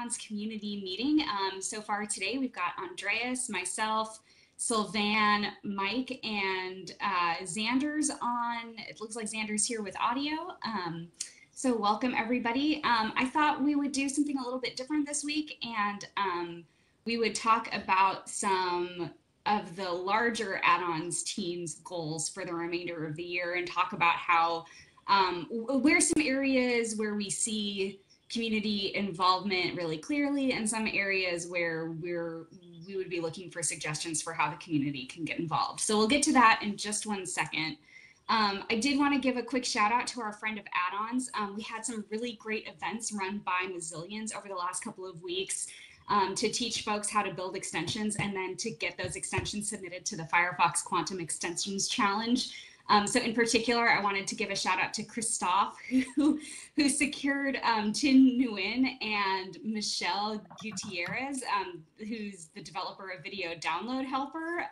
Add-ons community meeting. So far today, we've got Andreas, myself, Sylvan, Mike, and Xander's on. It looks like Xander's here with audio. So welcome everybody. I thought we would do something a little bit different this week, and we would talk about some of the larger add-ons team's goals for the remainder of the year, and talk about how where some areas where we see community involvement really clearly, and some areas where we would be looking for suggestions for how the community can get involved. So we'll get to that in just one second. I did want to give a quick shout out to our friend of add-ons. We had some really great events run by Mozillians over the last couple of weeks to teach folks how to build extensions and then to get those extensions submitted to the Firefox Quantum Extensions Challenge. So in particular, I wanted to give a shout out to Christophe, who secured Tin Nguyen and Michelle Gutierrez, who's the developer of Video Download Helper,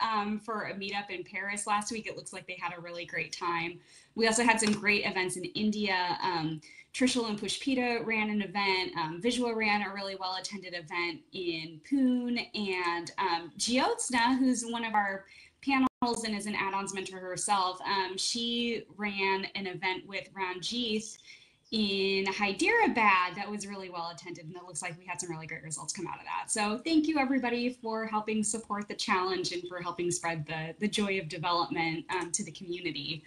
for a meetup in Paris last week. It looks like they had a really great time. We also had some great events in India. Trishul and Pushpita ran an event. Visual ran a really well-attended event in Pune, and Jyotsna, who's one of our panels and is an add-ons mentor herself, she ran an event with Ranjith in Hyderabad that was really well attended, and it looks like we had some really great results come out of that. So thank you everybody for helping support the challenge and for helping spread the joy of development to the community.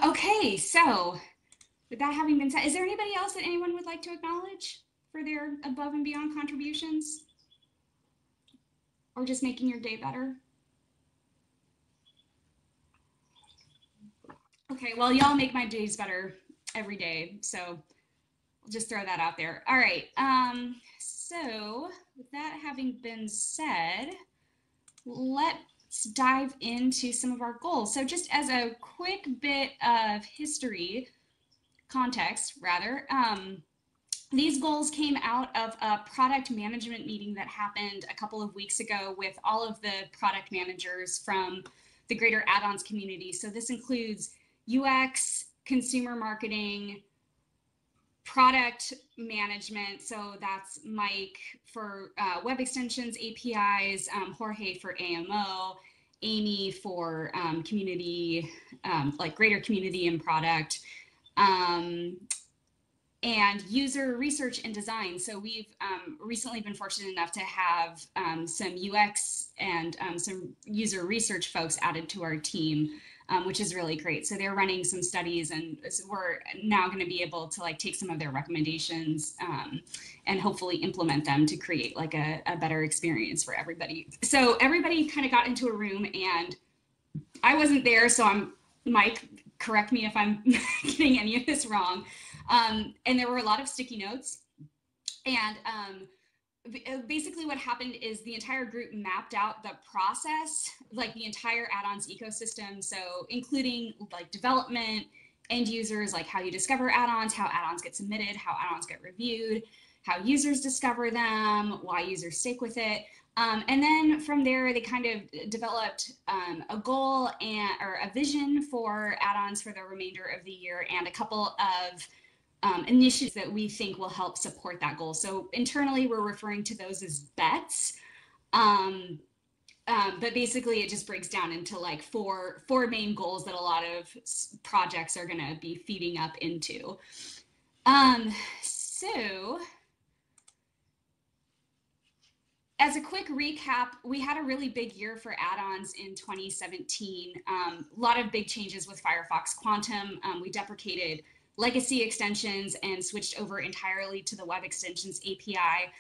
Okay, so with that having been said, is there anybody else that anyone would like to acknowledge for their above and beyond contributions? Or just making your day better? Okay, well, y'all make my days better every day, so I'll just throw that out there. All right, so with that having been said, let's dive into some of our goals. So just as a quick bit of history, context rather, these goals came out of a product management meeting that happened a couple of weeks ago with all of the product managers from the greater add-ons community. So this includes UX, consumer marketing, product management. So that's Mike for web extensions, APIs, Jorge for AMO, Amy for community, like greater community and product, and user research and design. So we've recently been fortunate enough to have some UX and some user research folks added to our team, which is really great. So they're running some studies, and we're now going to be able to like take some of their recommendations and hopefully implement them to create like a better experience for everybody. So everybody kind of got into a room, and I wasn't there, so Mike, correct me if I'm getting any of this wrong. And there were a lot of sticky notes, and basically what happened is the entire group mapped out the process, like the entire add-ons ecosystem. So including like development, end users, like how you discover add-ons, how add-ons get submitted, how add-ons get reviewed, how users discover them, why users stick with it. And then from there, they kind of developed a goal or a vision for add-ons for the remainder of the year, and a couple of initiatives that we think will help support that goal. So internally, we're referring to those as bets. But basically, it just breaks down into like four main goals that a lot of projects are going to be feeding up into. So as a quick recap, we had a really big year for add-ons in 2017. A lot of big changes with Firefox Quantum. We deprecated legacy extensions and switched over entirely to the Web Extensions API,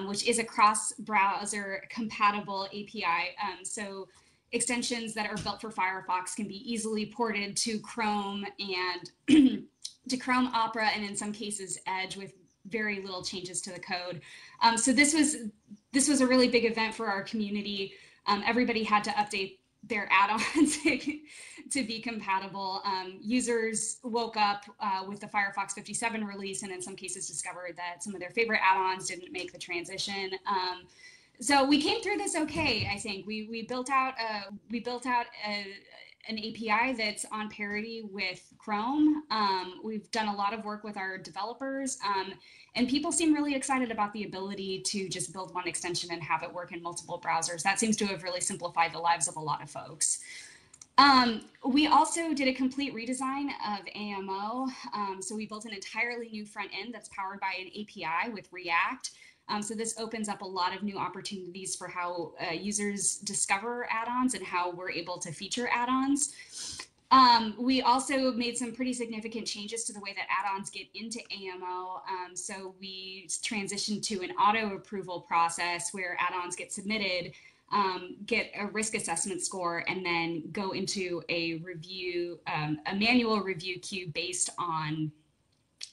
which is a cross-browser compatible API. So extensions that are built for Firefox can be easily ported to Chrome and to Chrome Opera, and in some cases Edge, with very little changes to the code. So this was a really big event for our community. Everybody had to update their add-ons to be compatible. Users woke up with the Firefox 57 release, and in some cases discovered that some of their favorite add-ons didn't make the transition. So we came through this okay, I think. We built out an API that's on parity with Chrome. We've done a lot of work with our developers, and people seem really excited about the ability to just build one extension and have it work in multiple browsers. That seems to have really simplified the lives of a lot of folks. We also did a complete redesign of AMO. So we built an entirely new front end that's powered by an API with React. So this opens up a lot of new opportunities for how users discover add-ons and how we're able to feature add-ons. We also made some pretty significant changes to the way that add-ons get into AMO. So we transitioned to an auto approval process where add-ons get submitted, get a risk assessment score, and then go into a review, a manual review queue based on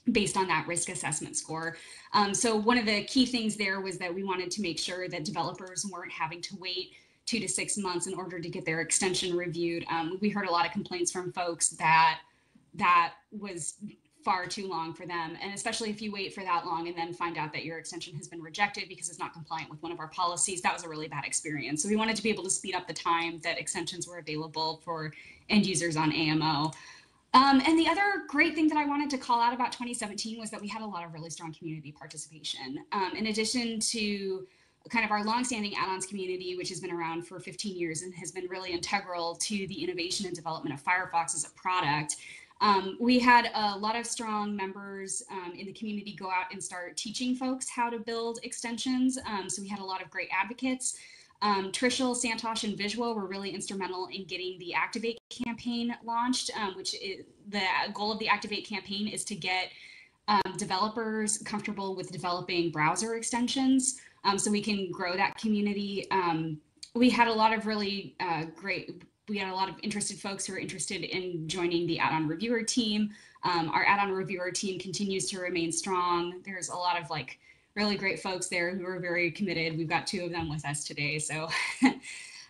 that risk assessment score. So one of the key things there was that we wanted to make sure that developers weren't having to wait 2 to 6 months in order to get their extension reviewed. We heard a lot of complaints from folks that was far too long for them. And especially if you wait for that long and then find out that your extension has been rejected because it's not compliant with one of our policies, that was a really bad experience. So we wanted to be able to speed up the time that extensions were available for end users on AMO. And the other great thing that I wanted to call out about 2017 was that we had a lot of really strong community participation. In addition to kind of our longstanding add-ons community, which has been around for 15 years and has been really integral to the innovation and development of Firefox as a product, we had a lot of strong members in the community go out and start teaching folks how to build extensions. So we had a lot of great advocates. Trishul, Santosh, and Visual were really instrumental in getting the Activate campaign launched, which is the goal of the Activate campaign is to get developers comfortable with developing browser extensions so we can grow that community. We had a lot of really we had a lot of interested folks who are interested in joining the add-on reviewer team. Our add-on reviewer team continues to remain strong. There's a lot of really great folks there who are very committed. We've got 2 of them with us today, so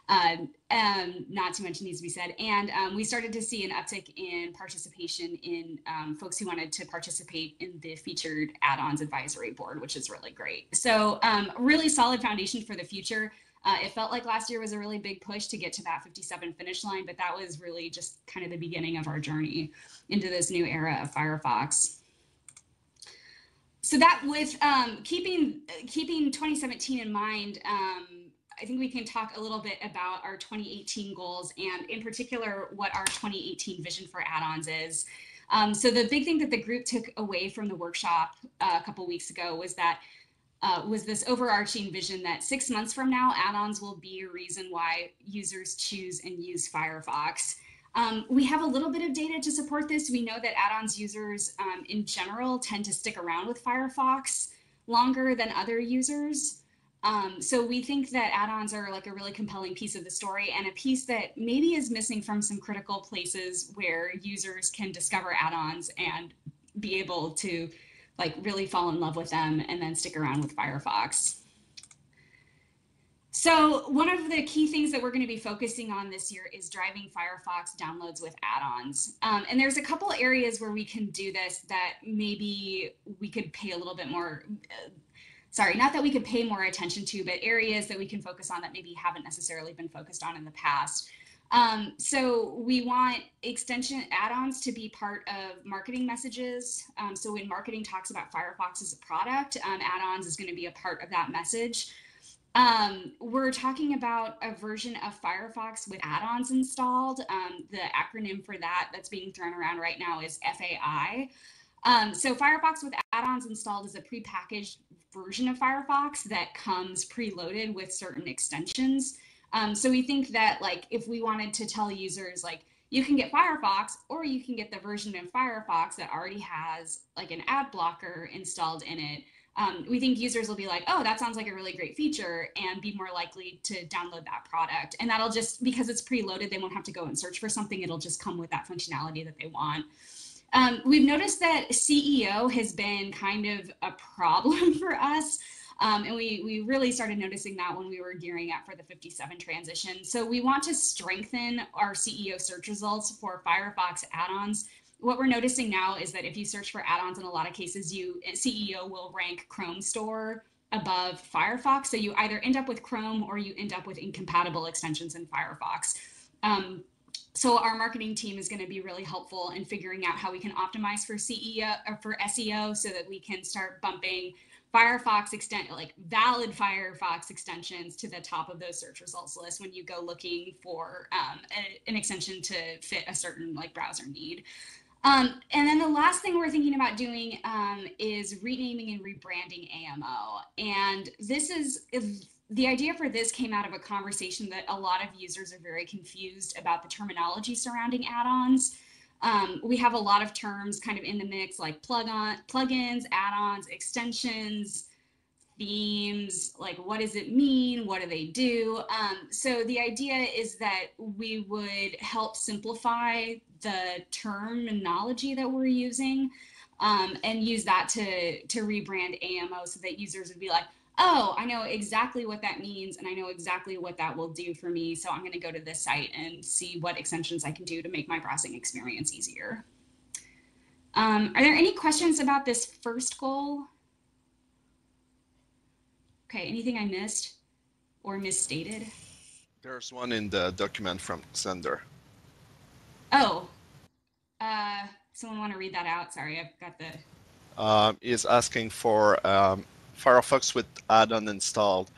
not too much needs to be said. And we started to see an uptick in participation in folks who wanted to participate in the featured add-ons advisory board, which is really great. So really solid foundation for the future. It felt like last year was a really big push to get to that 57 finish line, but that was really just kind of the beginning of our journey into this new era of Firefox. So that with keeping 2017 in mind, I think we can talk a little bit about our 2018 goals and in particular what our 2018 vision for add-ons is. So the big thing that the group took away from the workshop a couple weeks ago was that was this overarching vision that 6 months from now, add-ons will be a reason why users choose and use Firefox. We have a little bit of data to support this. We know that add-ons users in general tend to stick around with Firefox longer than other users. So we think that add-ons are like a really compelling piece of the story and a piece that maybe is missing from some critical places where users can discover add-ons and be able to really fall in love with them and then stick around with Firefox. So one of the key things that we're going to be focusing on this year is driving Firefox downloads with add-ons. And there's a couple areas where we can do this that maybe we could pay a little bit more, sorry, not that we could pay more attention to, but areas that we can focus on that maybe haven't necessarily been focused on in the past. So we want extension add-ons to be part of marketing messages. So when marketing talks about Firefox as a product, add-ons is going to be a part of that message. We're talking about a version of Firefox with add-ons installed. The acronym for that's being thrown around right now is FAI. So Firefox with add-ons installed is a prepackaged version of Firefox that comes preloaded with certain extensions. So we think that if we wanted to tell users you can get Firefox or you can get the version of Firefox that already has an ad blocker installed in it, we think users will be like, oh, that sounds like a really great feature and be more likely to download that product. And that'll just, because it's preloaded, they won't have to go and search for something. It'll just come with that functionality that they want. We've noticed that CEO has been kind of a problem for us. And we really started noticing that when we were gearing up for the 57 transition. So we want to strengthen our CEO search results for Firefox add-ons. What we're noticing now is that if you search for add-ons, in a lot of cases, CEO will rank Chrome Store above Firefox. So you either end up with Chrome or you end up with incompatible extensions in Firefox. So our marketing team is going to be really helpful in figuring out how we can optimize for CEO or for SEO so that we can start bumping valid Firefox extensions to the top of those search results lists when you go looking for an extension to fit a certain browser need. And then the last thing we're thinking about doing is renaming and rebranding AMO. And the idea for this came out of a conversation that a lot of users are very confused about the terminology surrounding add-ons. We have a lot of terms kind of in the mix, like plugins, add-ons, extensions, themes, like what does it mean? What do they do? So the idea is that we would help simplify the terminology that we're using and use that to rebrand AMO so that users would be like, oh, I know exactly what that means and I know exactly what that will do for me. So I'm going to go to this site and see what extensions I can do to make my browsing experience easier. Are there any questions about this first goal? Okay, anything I missed or misstated? There's one in the document from Xander. Oh, someone want to read that out? Sorry, I've got the... Is asking for Firefox with add-on installed.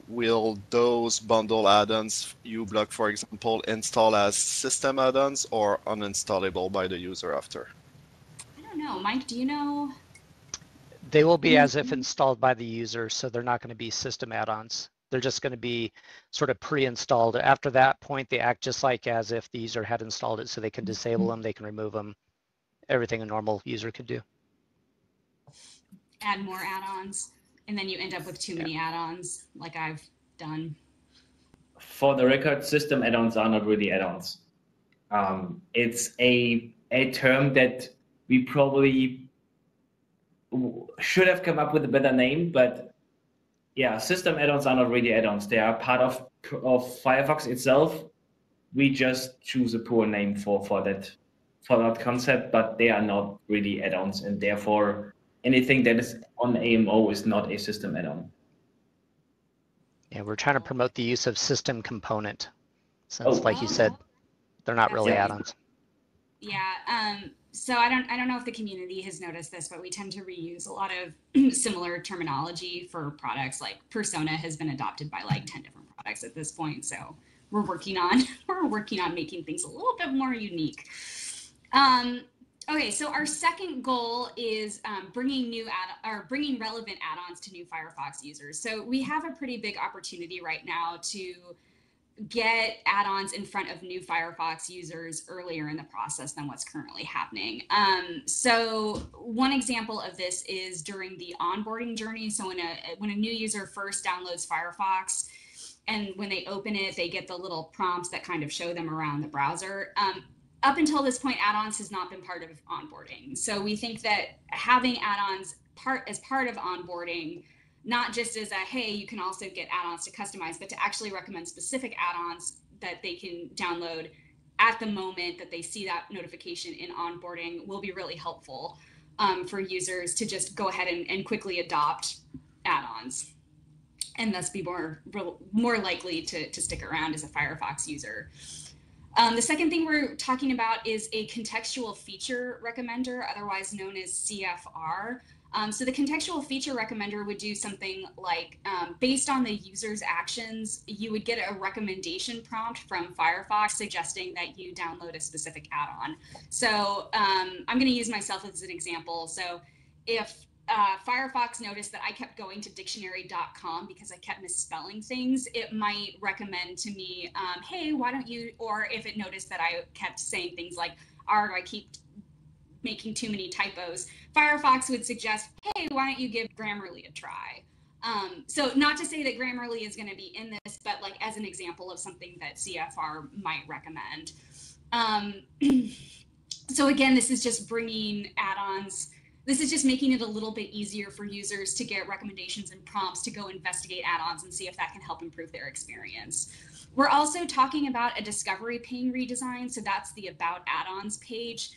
Will those bundle add-ons uBlock, for example, install as system add-ons or uninstallable by the user after? I don't know. Mike, do you know? They will be as if installed by the user, so they're not going to be system add-ons. They're just going to be sort of pre-installed. After that point, they act just like as if the user had installed it, so they can disable them, they can remove them, everything a normal user could do. Add more add-ons, and then you end up with too many add-ons, like I've done. For the record, system add-ons are not really add-ons. It's a term that we probably should have come up with a better name, but yeah, system add-ons are not really add-ons. They are part of Firefox itself. We just choose a poor name for that concept, but they are not really add-ons, and therefore anything that is on AMO is not a system add-on. Yeah, we're trying to promote the use of system component, since like you said, they're not really add-ons. Yeah, so I don't know if the community has noticed this, but we tend to reuse a lot of similar terminology for products. Like Persona has been adopted by like 10 different products at this point, so we're working on making things a little bit more unique. Okay, so our second goal is bringing relevant add-ons to new Firefox users. So we have a pretty big opportunity right now to get add-ons in front of new Firefox users earlier in the process than what's currently happening. So one example of this is during the onboarding journey. So when a new user first downloads Firefox, and when they open it, they get the little prompts that kind of show them around the browser. Up until this point, add-ons has not been part of onboarding. So we think that having add-ons as part of onboarding, not just as a, hey, you can also get add-ons to customize, but to actually recommend specific add-ons that they can download at the moment that they see that notification in onboarding will be really helpful for users to just go ahead and quickly adopt add-ons and thus be more likely to stick around as a Firefox user. The second thing we're talking about is a contextual feature recommender, otherwise known as CFR. So the contextual feature recommender would do something like, based on the user's actions, you would get a recommendation prompt from Firefox suggesting that you download a specific add-on. So I'm going to use myself as an example. So if Firefox noticed that I kept going to dictionary.com because I kept misspelling things, it might recommend to me, hey, why don't you, or if it noticed that I kept saying things like, arg, I keep making too many typos, Firefox would suggest, hey, why don't you give Grammarly a try? So not to say that Grammarly is going to be in this, but like as an example of something that CFR might recommend. So again, this is just bringing add-ons. This is just making it a little bit easier for users to get recommendations and prompts to go investigate add-ons and see if that can help improve their experience. We're also talking about a discovery pane redesign. So that's the About Add-ons page.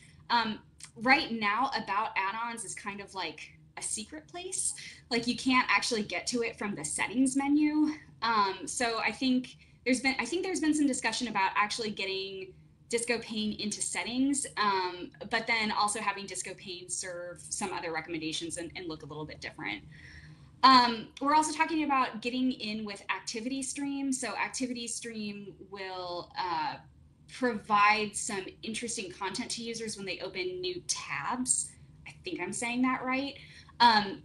Right now, About Add-ons is kind of like a secret place. Like you can't actually get to it from the settings menu. So I think I think there's been some discussion about actually getting Disco Pane into settings, but then also having Disco Pane serve some other recommendations and look a little bit different. We're also talking about getting in with Activity Stream. So Activity Stream will provide some interesting content to users when they open new tabs. I think I'm saying that right.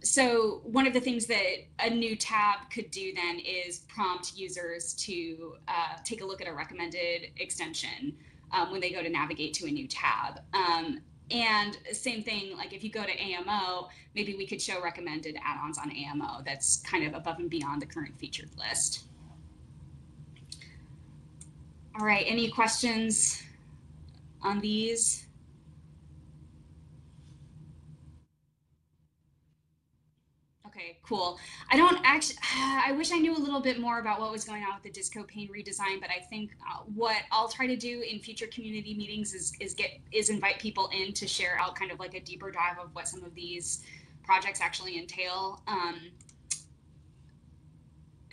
So one of the things that a new tab could do then is prompt users to take a look at a recommended extension when they go to navigate to a new tab. And same thing, like if you go to AMO, maybe we could show recommended add-ons on AMO that's kind of above and beyond the current featured list. All right, any questions on these? Okay, cool. I wish I knew a little bit more about what was going on with the Disco Pane redesign, but I think what I'll try to do in future community meetings is invite people in to share out kind of like a deeper dive of what some of these projects actually entail. I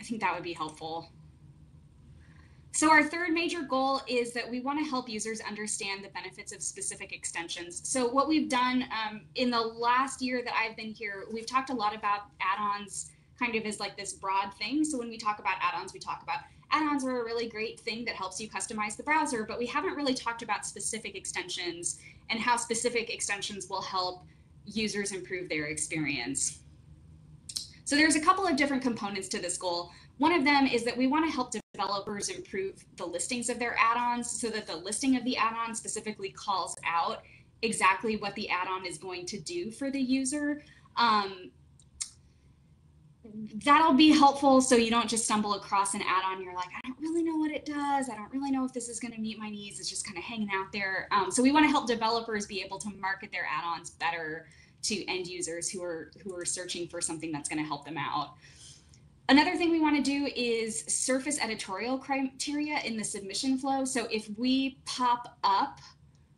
think that would be helpful. So our third major goal is that we want to help users understand the benefits of specific extensions. So what we've done in the last year that I've been here, we've talked a lot about add-ons kind of as like this broad thing. So when we talk about add-ons, we talk about add-ons are a really great thing that helps you customize the browser, but we haven't really talked about specific extensions and how specific extensions will help users improve their experience. So there's a couple of different components to this goal. One of them is that we want to help developers improve the listings of their add-ons so that the listing of the add-on specifically calls out exactly what the add-on is going to do for the user. That'll be helpful so you don't just stumble across an add-on. You're like, I don't really know what it does. I don't really know if this is going to meet my needs. It's just kind of hanging out there. So we want to help developers be able to market their add-ons better to end users who are searching for something that's going to help them out. Another thing we want to do is surface editorial criteria in the submission flow. So if we pop up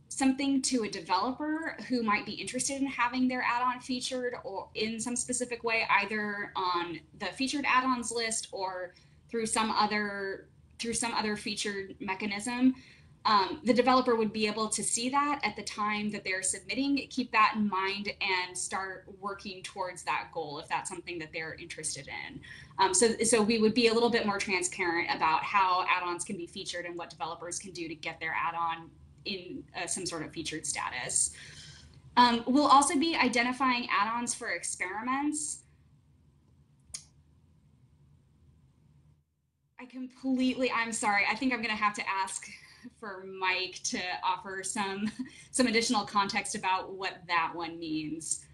something to a developer who might be interested in having their add-on featured or in some specific way, either on the featured add-ons list or through some other featured mechanism, the developer would be able to see that at the time that they're submitting, keep that in mind, and start working towards that goal if that's something that they're interested in. So we would be a little bit more transparent about how add-ons can be featured and what developers can do to get their add-on in some sort of featured status. We'll also be identifying add-ons for experiments. I'm sorry, I think I'm gonna have to ask for Mike to offer some additional context about what that one means.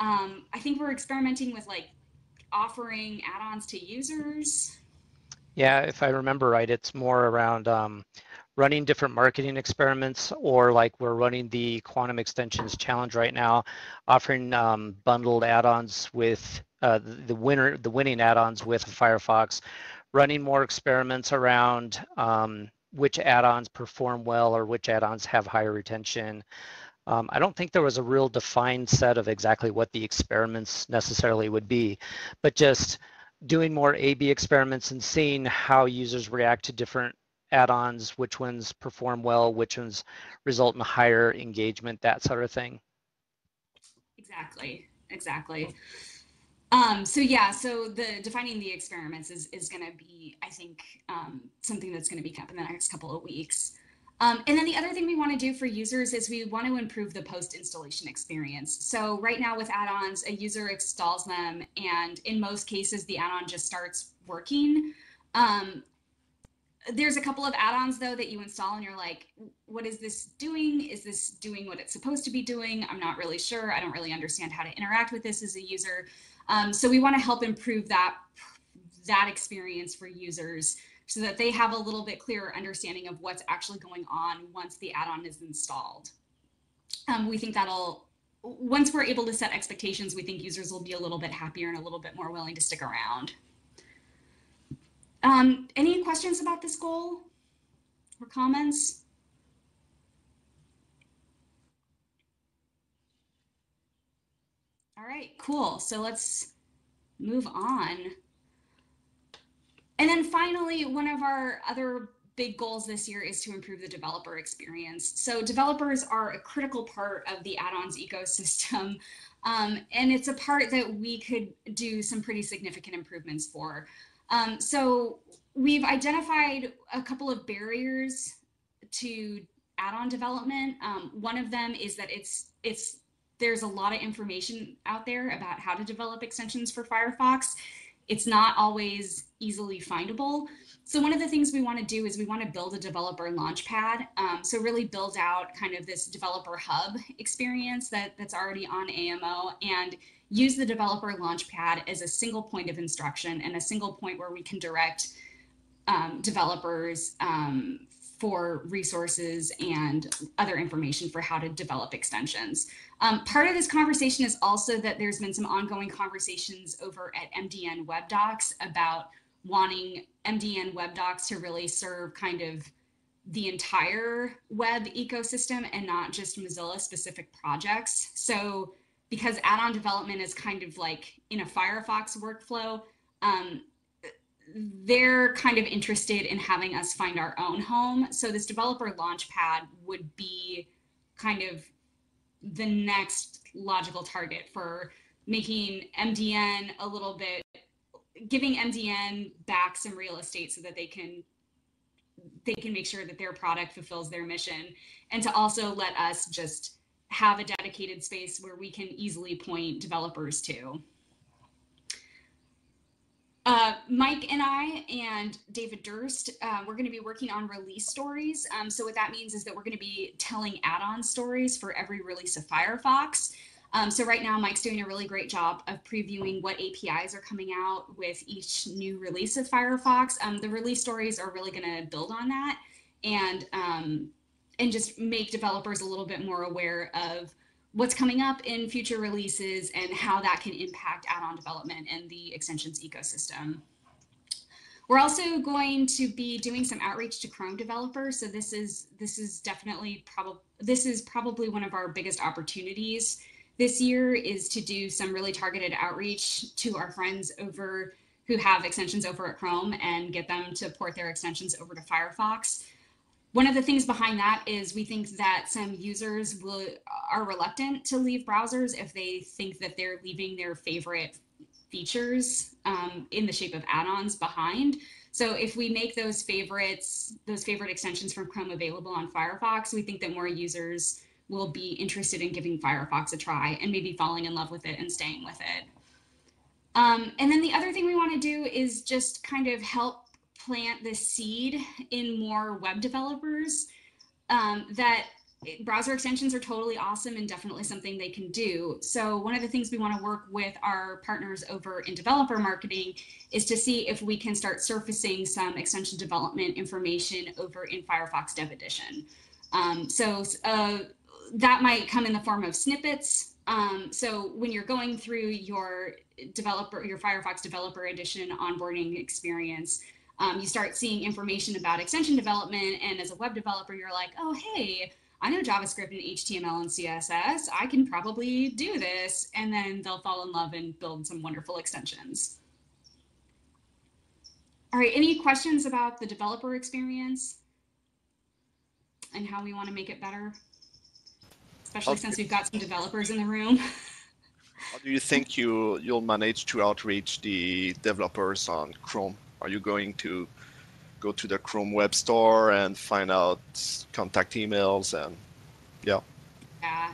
I think we're experimenting with like offering add-ons to users. Yeah, if I remember right, it's more around running different marketing experiments, or like we're running the Quantum Extensions Challenge right now, offering bundled add-ons with the winning add-ons with Firefox, running more experiments around which add-ons perform well or which add-ons have higher retention. I don't think there was a real defined set of exactly what the experiments necessarily would be, but just doing more A/B experiments and seeing how users react to different add-ons, which ones perform well, which ones result in higher engagement, that sort of thing. Exactly. So yeah, so the defining the experiments is going to be, I think, something that's going to be up in the next couple of weeks. And then the other thing we want to do for users is we want to improve the post-installation experience. So right now with add-ons, a user installs them, and in most cases, the add-on just starts working. There's a couple of add-ons though that you install and you're like, what is this doing? Is this doing what it's supposed to be doing? I'm not really sure. I don't really understand how to interact with this as a user. So we want to help improve that experience for users so that they have a little bit clearer understanding of what's actually going on once the add-on is installed. We think once we're able to set expectations, we think users will be a little bit happier and a little bit more willing to stick around. Any questions about this goal or comments? All right, cool. So let's move on. And then finally, one of our other big goals this year is to improve the developer experience. So developers are a critical part of the add-ons ecosystem. And it's a part that we could do some pretty significant improvements for. So we've identified a couple of barriers to add-on development. One of them is that there's a lot of information out there about how to develop extensions for Firefox. It's not always easily findable. So one of the things we want to do is we want to build a developer launchpad. So really build out kind of this developer hub experience that's already on AMO, and use the developer launchpad as a single point of instruction and a single point where we can direct developers for resources and other information for how to develop extensions. Part of this conversation is also that there's been some ongoing conversations over at MDN Web Docs about wanting MDN Web Docs to really serve kind of the entire web ecosystem and not just Mozilla specific projects. So because add-on development is kind of like in a Firefox workflow, they're kind of interested in having us find our own home. So this developer launchpad would be kind of the next logical target for making MDN a little bit, giving MDN back some real estate so that they can make sure that their product fulfills their mission, and to also let us just have a dedicated space where we can easily point developers to. Mike and I and David Durst, we're going to be working on release stories. So what that means is that we're going to be telling add-on stories for every release of Firefox. So right now, Mike's doing a really great job of previewing what APIs are coming out with each new release of Firefox. The release stories are really going to build on that and just make developers a little bit more aware of what's coming up in future releases and how that can impact add-on development and the extensions ecosystem. We're also going to be doing some outreach to Chrome developers. So this is probably one of our biggest opportunities this year, is to do some really targeted outreach to our friends over who have extensions over at Chrome and get them to port their extensions over to Firefox. One of the things behind that is we think that some users are reluctant to leave browsers if they think that they're leaving their favorite features in the shape of add-ons behind. So if we make those favorite extensions from Chrome available on Firefox, we think that more users will be interested in giving Firefox a try and maybe falling in love with it and staying with it. And then the other thing we want to do is just kind of help plant the seed in more web developers that browser extensions are totally awesome and definitely something they can do. So one of the things we want to work with our partners over in developer marketing is to see if we can start surfacing some extension development information over in Firefox Dev Edition. That might come in the form of snippets. So when you're going through your Firefox Developer Edition onboarding experience, you start seeing information about extension development, and as a web developer, you're like, oh, hey, I know JavaScript and HTML and CSS. I can probably do this. And then they'll fall in love and build some wonderful extensions. All right, any questions about the developer experience and how we want to make it better? Especially since we've got some developers in the room. How do you think you'll manage to outreach the developers on Chrome? Are you going to go to the Chrome Web Store and find out contact emails and yeah?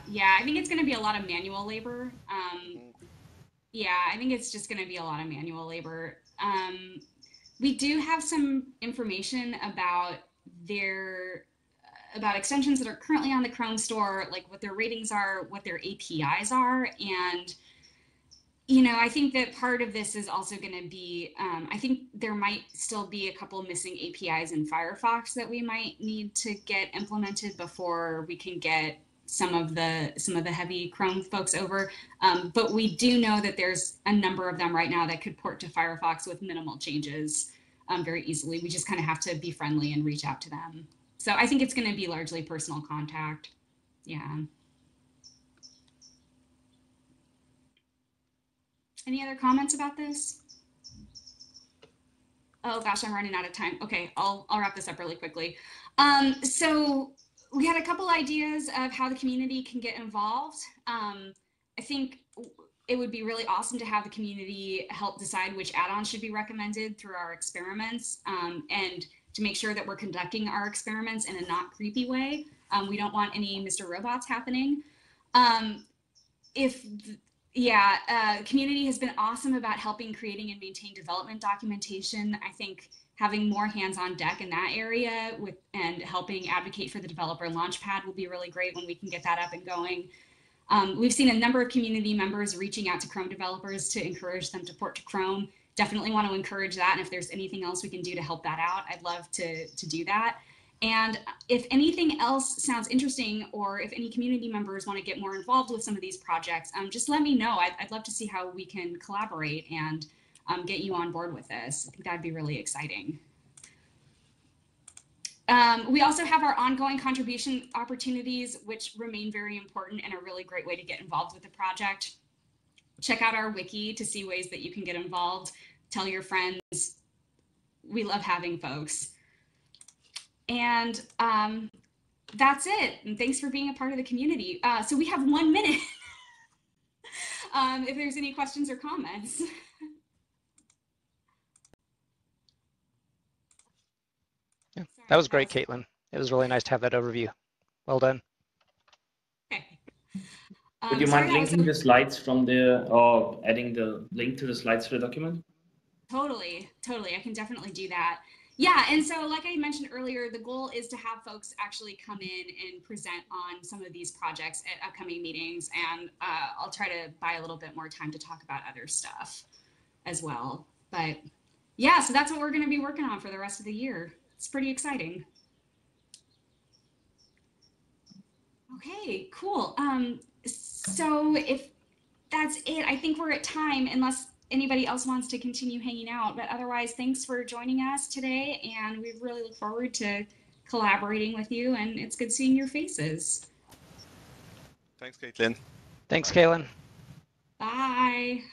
Yeah, I think it's going to be a lot of manual labor. Yeah, I think it's just going to be a lot of manual labor. We do have some information about about extensions that are currently on the Chrome store, like what their ratings are, what their APIs are. And, you know, I think that part of this is also going to be, I think there might still be a couple missing APIs in Firefox that we might need to get implemented before we can get some of the heavy Chrome folks over. But we do know that there's a number of them right now that could port to Firefox with minimal changes very easily. We just kind of have to be friendly and reach out to them. So I think it's going to be largely personal contact. Yeah. Any other comments about this? Oh gosh, I'm running out of time. Okay, I'll wrap this up really quickly. So we had a couple ideas of how the community can get involved. I think it would be really awesome to have the community help decide which add-ons should be recommended through our experiments, and to make sure that we're conducting our experiments in a not creepy way. We don't want any Mr. Robots happening. Community has been awesome about helping creating and maintain development documentation. I think having more hands on deck in that area and helping advocate for the developer launchpad will be really great when we can get that up and going. We've seen a number of community members reaching out to Chrome developers to encourage them to port to Chrome. Definitely want to encourage that. And if there's anything else we can do to help that out, I'd love to do that. And if anything else sounds interesting, or if any community members want to get more involved with some of these projects, just let me know. I'd love to see how we can collaborate and get you on board with this. I think that'd be really exciting. We also have our ongoing contribution opportunities, which remain very important and a really great way to get involved with the project. Check out our wiki to see ways that you can get involved. Tell your friends. We love having folks. And that's it. And thanks for being a part of the community. So we have 1 minute if there's any questions or comments. Yeah, that was great, Caitlin. It was really nice to have that overview. Well done. Okay. Would you mind linking the slides from or adding the link to the slides to the document? Totally. I can definitely do that. Yeah, and so like I mentioned earlier, the goal is to have folks actually come in and present on some of these projects at upcoming meetings, and I'll try to buy a little bit more time to talk about other stuff as well. But yeah, so that's what we're going to be working on for the rest of the year. It's pretty exciting. Okay, cool. So if that's it, I think we're at time, unless anybody else wants to continue hanging out. But otherwise, thanks for joining us today, and we really look forward to collaborating with you, and it's good seeing your faces. Thanks, Caitlin. Thanks, Caitlin. Bye.